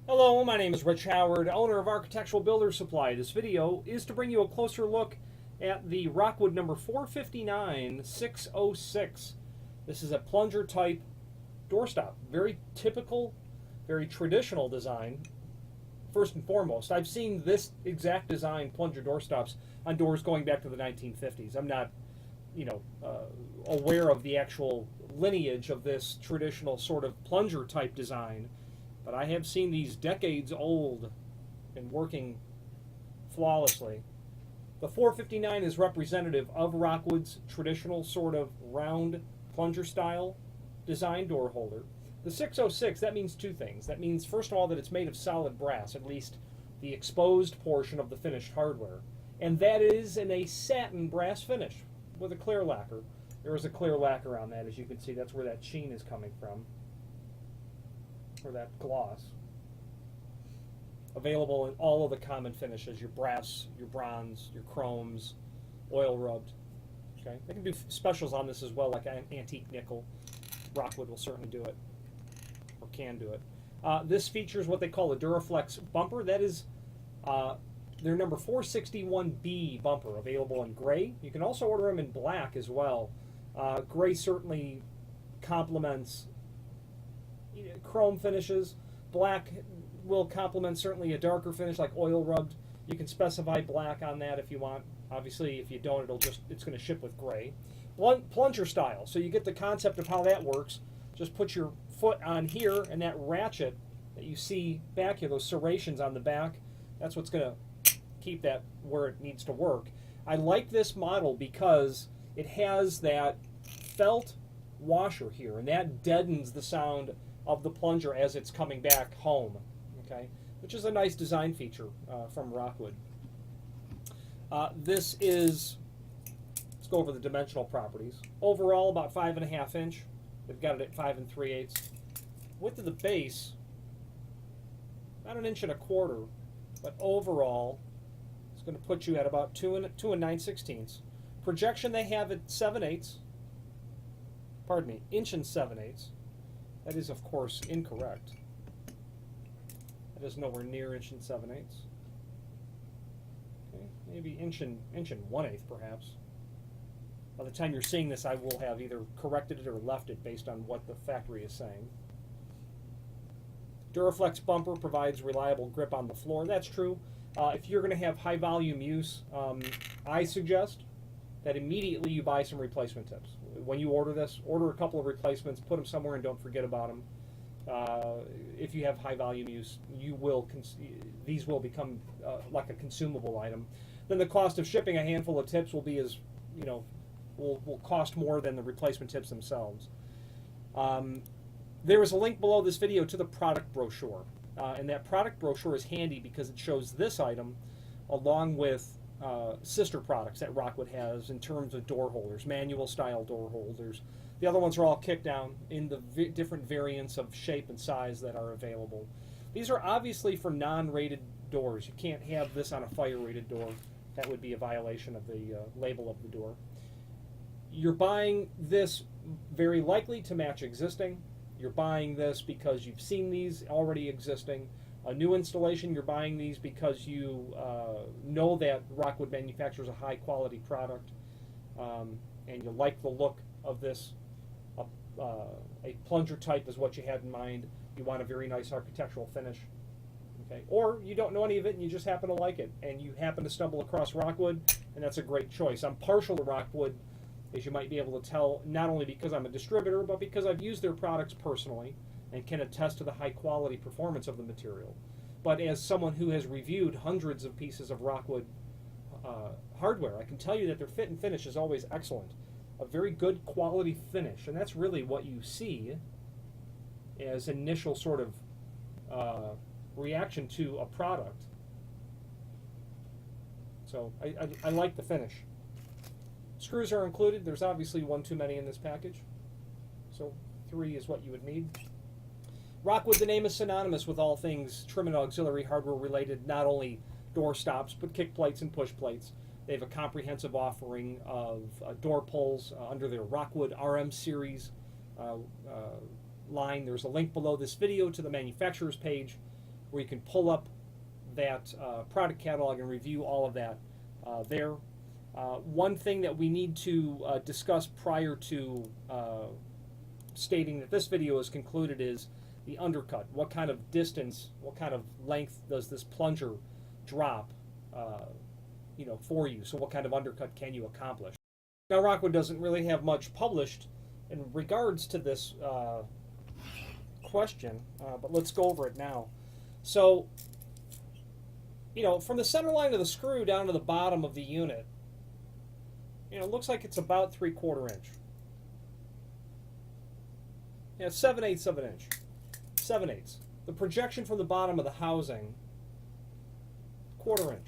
Hello, my name is Rich Howard, owner of Architectural Builders Supply. This video is to bring you a closer look at the Rockwood number 459 606. This is a plunger type doorstop. Very typical, very traditional design. First and foremost, I've seen this exact design plunger doorstops on doors going back to the 1950s. I'm not, aware of the actual lineage of this traditional sort of plunger type design. But I have seen these decades old and working flawlessly. The 459 is representative of Rockwood's traditional sort of round plunger style design door holder. The 606, that means two things. That means, first of all, that it's made of solid brass, at least the exposed portion of the finished hardware. And that is in a satin brass finish with a clear lacquer. There is a clear lacquer on that, as you can see. That's where that sheen is coming from, or that gloss. Available in all of the common finishes: your brass, your bronze, your chromes, oil rubbed. Okay, they can do specials on this as well, like an antique nickel. Rockwood will certainly do it, or can do it. This features what they call a Duraflex bumper. That is their number 461B bumper, available in gray. You can also order them in black as well. Gray certainly complements chrome finishes. Black will complement certainly a darker finish like oil rubbed. You can specify black on that if you want. Obviously, if you don't, it's going to ship with gray. Plunger style. So you get the concept of how that works. Just put your foot on here, and that ratchet that you see back here, those serrations on the back, that's what's going to keep that where it needs to work. I like this model because it has that felt washer here, and that deadens the sound of the plunger as it's coming back home, okay? Which is a nice design feature from Rockwood. Let's go over the dimensional properties. Overall, about 5.5 inch. They've got it at 5 3/8. Width of the base, about 1.25 inches, but overall, it's going to put you at about 2 9/16. Projection they have at 7/8. Pardon me, 1 7/8. That is, of course, incorrect. That is nowhere near 1 7/8. Okay, maybe 1 1/8, perhaps. By the time you're seeing this, I will have either corrected it or left it based on what the factory is saying. Duraflex bumper provides reliable grip on the floor. That's true. If you're going to have high volume use, I suggest that immediately you buy some replacement tips. When you order this, order a couple of replacements, put them somewhere and don't forget about them. If you have high volume use, these will become like a consumable item. Then the cost of shipping a handful of tips will be will cost more than the replacement tips themselves. There is a link below this video to the product brochure, and that product brochure is handy because it shows this item along with sister products that Rockwood has in terms of door holders, manual style door holders. The other ones are all kicked down in the different variants of shape and size that are available. These are obviously for non-rated doors. You can't have this on a fire-rated door. That would be a violation of the label of the door. You're buying this very likely to match existing. You're buying this because you've seen these already existing. A new installation, you're buying these because you know that Rockwood manufactures a high quality product, and you like the look of this. A plunger type is what you had in mind. You want a very nice architectural finish. Okay? Or you don't know any of it and you just happen to like it, and you happen to stumble across Rockwood, and that's a great choice. I'm partial to Rockwood, as you might be able to tell, not only because I'm a distributor, but because I've used their products personally and can attest to the high quality performance of the material. But as someone who has reviewed hundreds of pieces of Rockwood hardware, I can tell you that their fit and finish is always excellent. A very good quality finish, and that's really what you see as initial sort of reaction to a product. So I like the finish. Screws are included. There's obviously one too many in this package, so 3 is what you would need. Rockwood, the name, is synonymous with all things trim and auxiliary hardware related, not only door stops, but kick plates and push plates. They have a comprehensive offering of door pulls under their Rockwood RM series line. There's a link below this video to the manufacturer's page. where you can pull up that product catalog and review all of that there. One thing that we need to discuss prior to stating that this video is concluded is the undercut. What kind of distance, what kind of length does this plunger drop for you? So what kind of undercut can you accomplish? Now, Rockwood doesn't really have much published in regards to this question, but let's go over it now. So, from the center line of the screw down to the bottom of the unit, it looks like it's about 3/4 inch. 7/8 of an inch. 7/8. The projection from the bottom of the housing, 1/4 inch.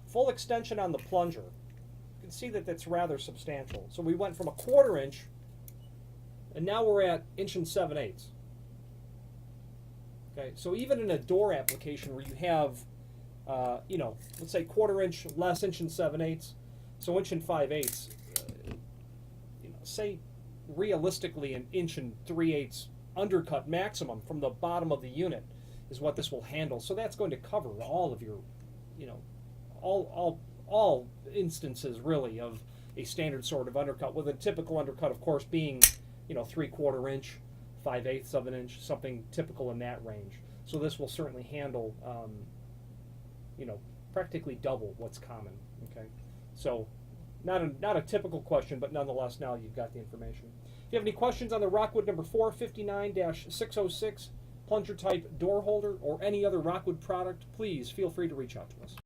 Full extension on the plunger. You can see that that's rather substantial. So we went from a 1/4 inch, and now we're at 1 7/8 inches. Okay, so even in a door application where you have, let's say 1/4 inch less 1 7/8 inches, so 1 5/8 inches, say realistically an 1 3/8 inches undercut maximum from the bottom of the unit is what this will handle. So that's going to cover all of your, all instances really of a standard sort of undercut, with a typical undercut, of course, being 3/4 inch, 5/8 of an inch, something typical in that range. So this will certainly handle, practically double what's common. Okay, so not a typical question, but nonetheless, now you've got the information. If you have any questions on the Rockwood number 459-606 plunger type door holder or any other Rockwood product, please feel free to reach out to us.